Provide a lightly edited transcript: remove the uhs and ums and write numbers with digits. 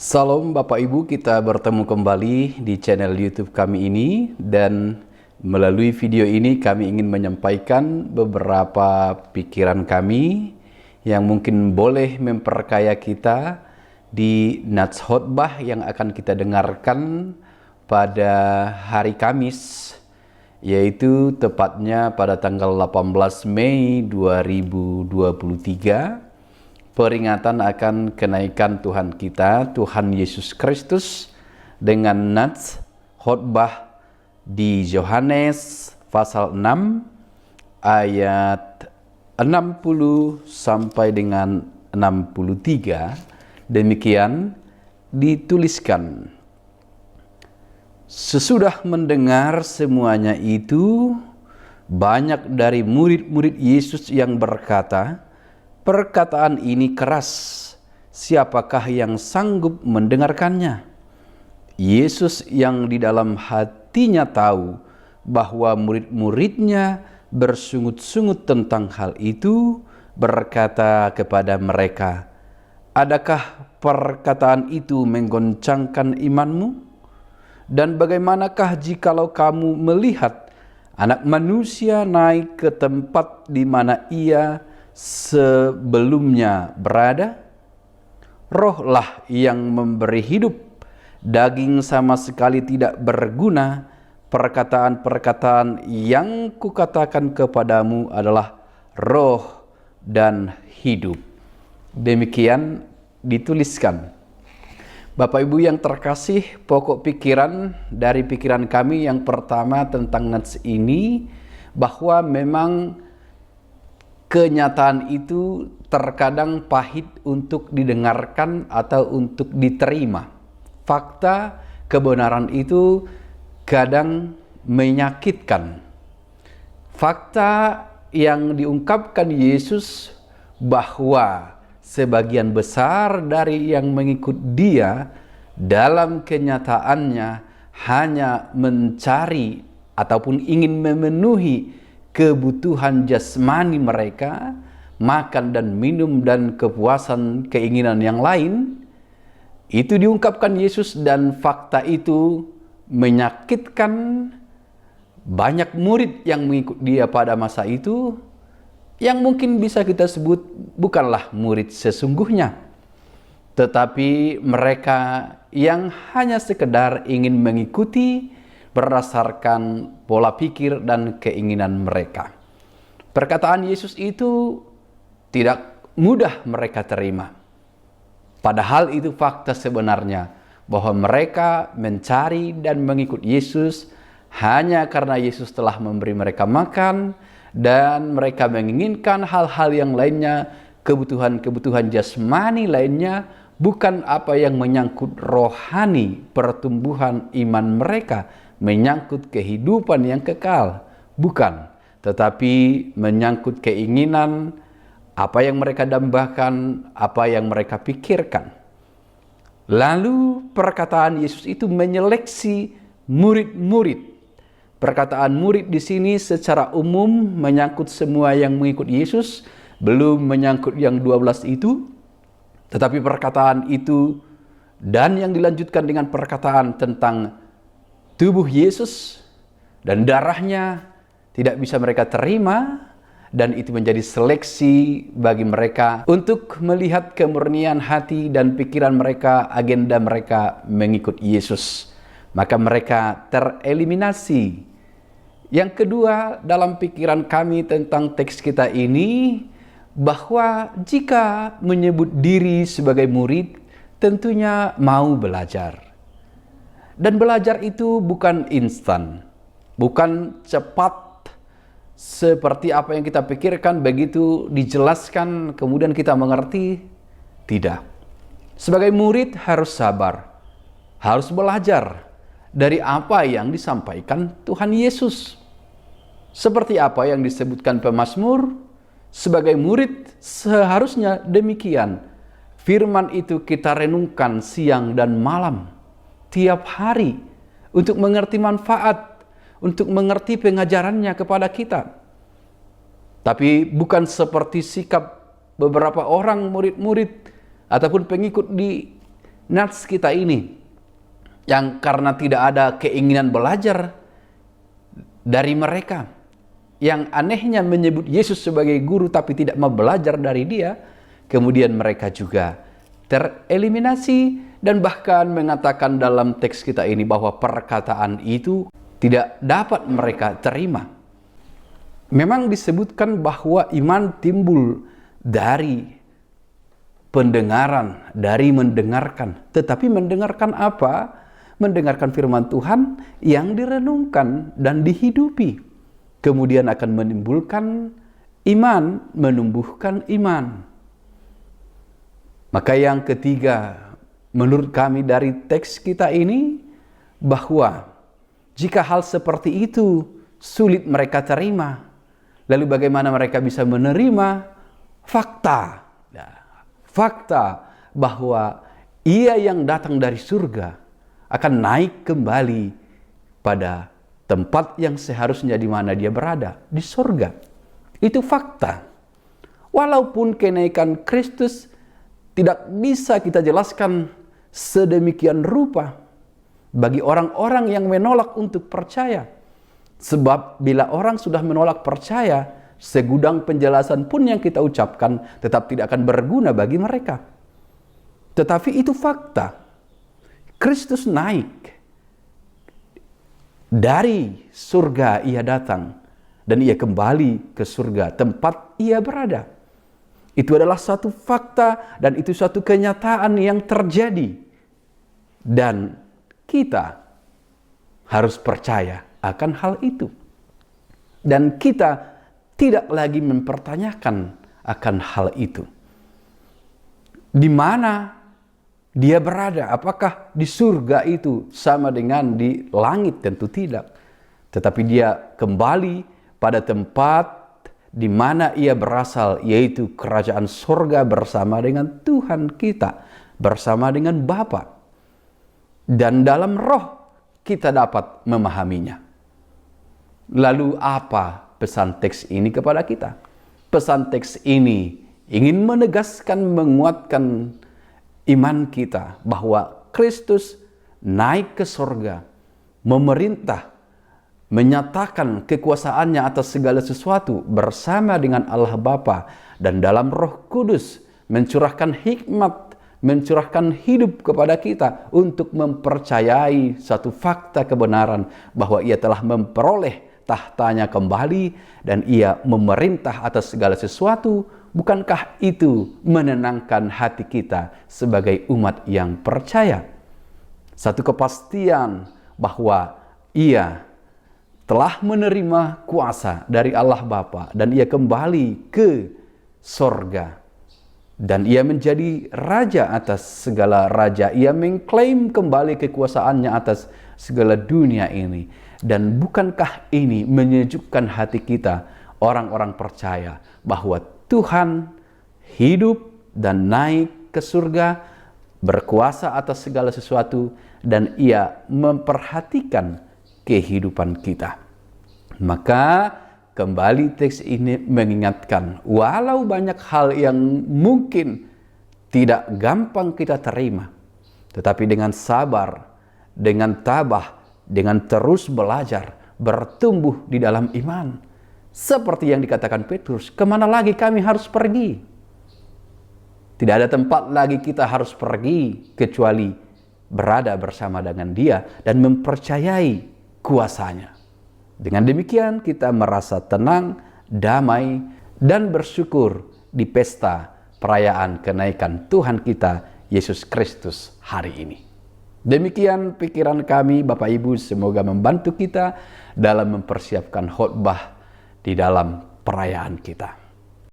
Salam Bapak Ibu, kita bertemu kembali di channel YouTube kami ini, dan melalui video ini kami ingin menyampaikan beberapa pikiran kami yang mungkin boleh memperkaya kita di nats khotbah yang akan kita dengarkan pada hari Kamis, yaitu tepatnya pada tanggal 18 Mei 2023. Peringatan akan kenaikan Tuhan kita, Tuhan Yesus Kristus, dengan nats khotbah di Yohanes pasal 6 ayat 60 sampai dengan 63. Demikian dituliskan. Sesudah mendengar semuanya itu, banyak dari murid-murid Yesus yang berkata, "Perkataan ini keras, siapakah yang sanggup mendengarkannya?" Yesus yang di dalam hatinya tahu bahwa murid-muridnya bersungut-sungut tentang hal itu, berkata kepada mereka, "Adakah perkataan itu menggoncangkan imanmu? Dan bagaimanakah jikalau kamu melihat Anak Manusia naik ke tempat di mana ia sebelumnya berada? Rohlah yang memberi hidup, daging sama sekali tidak berguna. Perkataan-perkataan yang kukatakan kepadamu adalah roh dan hidup." Demikian dituliskan. Bapak Ibu yang terkasih, pokok pikiran dari pikiran kami yang pertama tentang nats ini, bahwa memang kenyataan itu terkadang pahit untuk didengarkan atau untuk diterima. Fakta kebenaran itu kadang menyakitkan. Fakta yang diungkapkan Yesus bahwa sebagian besar dari yang mengikut Dia dalam kenyataannya hanya mencari ataupun ingin memenuhi kebutuhan jasmani mereka, makan dan minum dan kepuasan keinginan yang lain. Itu diungkapkan Yesus, dan fakta itu menyakitkan banyak murid yang mengikut Dia pada masa itu, yang mungkin bisa kita sebut bukanlah murid sesungguhnya, tetapi mereka yang hanya sekedar ingin mengikuti berdasarkan pola pikir dan keinginan mereka. Perkataan Yesus itu tidak mudah mereka terima. Padahal itu fakta sebenarnya, bahwa mereka mencari dan mengikut Yesus hanya karena Yesus telah memberi mereka makan, dan mereka menginginkan hal-hal yang lainnya, kebutuhan-kebutuhan jasmani lainnya, bukan apa yang menyangkut rohani, pertumbuhan iman mereka, menyangkut kehidupan yang kekal, bukan, tetapi menyangkut keinginan, apa yang mereka dambakan, apa yang mereka pikirkan. Lalu perkataan Yesus itu menyeleksi murid-murid. Perkataan murid di sini secara umum menyangkut semua yang mengikut Yesus, belum menyangkut yang 12 itu, tetapi perkataan itu dan yang dilanjutkan dengan perkataan tentang tubuh Yesus dan darahnya tidak bisa mereka terima, dan itu menjadi seleksi bagi mereka untuk melihat kemurnian hati dan pikiran mereka, agenda mereka mengikut Yesus. Maka mereka tereliminasi. Yang kedua dalam pikiran kami tentang teks kita ini, bahwa jika menyebut diri sebagai murid, tentunya mau belajar. Dan belajar itu bukan instan, bukan cepat seperti apa yang kita pikirkan, begitu dijelaskan kemudian kita mengerti. Tidak. Sebagai murid harus sabar, harus belajar dari apa yang disampaikan Tuhan Yesus. Seperti apa yang disebutkan pemazmur, sebagai murid seharusnya demikian. Firman itu kita renungkan siang dan malam, tiap hari, untuk mengerti manfaat, untuk mengerti pengajarannya kepada kita. Tapi bukan seperti sikap beberapa orang murid-murid ataupun pengikut di nats kita ini yang karena tidak ada keinginan belajar dari mereka, yang anehnya menyebut Yesus sebagai guru tapi tidak mau belajar dari dia, kemudian mereka juga tereliminasi, dan bahkan mengatakan dalam teks kita ini bahwa perkataan itu tidak dapat mereka terima. Memang disebutkan bahwa iman timbul dari pendengaran, dari mendengarkan. Tetapi mendengarkan apa? Mendengarkan firman Tuhan yang direnungkan dan dihidupi. Kemudian akan menimbulkan iman, menumbuhkan iman. Maka yang ketiga, menurut kami dari teks kita ini, bahwa jika hal seperti itu sulit mereka terima, lalu bagaimana mereka bisa menerima fakta? Fakta bahwa Ia yang datang dari surga akan naik kembali pada tempat yang seharusnya di mana Dia berada, di surga. Itu fakta. Walaupun kenaikan Kristus tidak bisa kita jelaskan sedemikian rupa bagi orang-orang yang menolak untuk percaya. Sebab bila orang sudah menolak percaya, segudang penjelasan pun yang kita ucapkan tetap tidak akan berguna bagi mereka. Tetapi itu fakta. Kristus naik. Dari surga Ia datang dan Ia kembali ke surga tempat Ia berada. Itu adalah satu fakta dan itu satu kenyataan yang terjadi. Dan kita harus percaya akan hal itu. Dan kita tidak lagi mempertanyakan akan hal itu. Di mana Dia berada? Apakah di surga itu sama dengan di langit? Tentu tidak. Tetapi Dia kembali pada tempat di mana Ia berasal, yaitu kerajaan surga bersama dengan Tuhan kita, bersama dengan Bapa. Dan dalam roh kita dapat memahaminya. Lalu apa pesan teks ini kepada kita? Pesan teks ini ingin menegaskan, menguatkan iman kita bahwa Kristus naik ke surga, memerintah, menyatakan kekuasaannya atas segala sesuatu bersama dengan Allah Bapa, dan dalam Roh Kudus mencurahkan hikmat, mencurahkan hidup kepada kita untuk mempercayai satu fakta kebenaran bahwa Ia telah memperoleh tahtanya kembali dan Ia memerintah atas segala sesuatu. Bukankah itu menenangkan hati kita sebagai umat yang percaya? Satu kepastian bahwa Ia telah menerima kuasa dari Allah Bapa dan Ia kembali ke sorga. Dan Ia menjadi raja atas segala raja. Ia mengklaim kembali kekuasaannya atas segala dunia ini. Dan bukankah ini menyejukkan hati kita, orang-orang percaya, bahwa Tuhan hidup dan naik ke surga, berkuasa atas segala sesuatu, dan Ia memperhatikan kehidupan kita. Maka kembali teks ini mengingatkan, walau banyak hal yang mungkin tidak gampang kita terima, tetapi dengan sabar, dengan tabah, dengan terus belajar, bertumbuh di dalam iman. Seperti yang dikatakan Petrus, kemana lagi kami harus pergi? Tidak ada tempat lagi kita harus pergi kecuali berada bersama dengan Dia dan mempercayai kuasanya. Dengan demikian kita merasa tenang, damai, dan bersyukur di pesta perayaan kenaikan Tuhan kita Yesus Kristus hari ini. Demikian pikiran kami, Bapak Ibu, semoga membantu kita dalam mempersiapkan khotbah di dalam perayaan kita.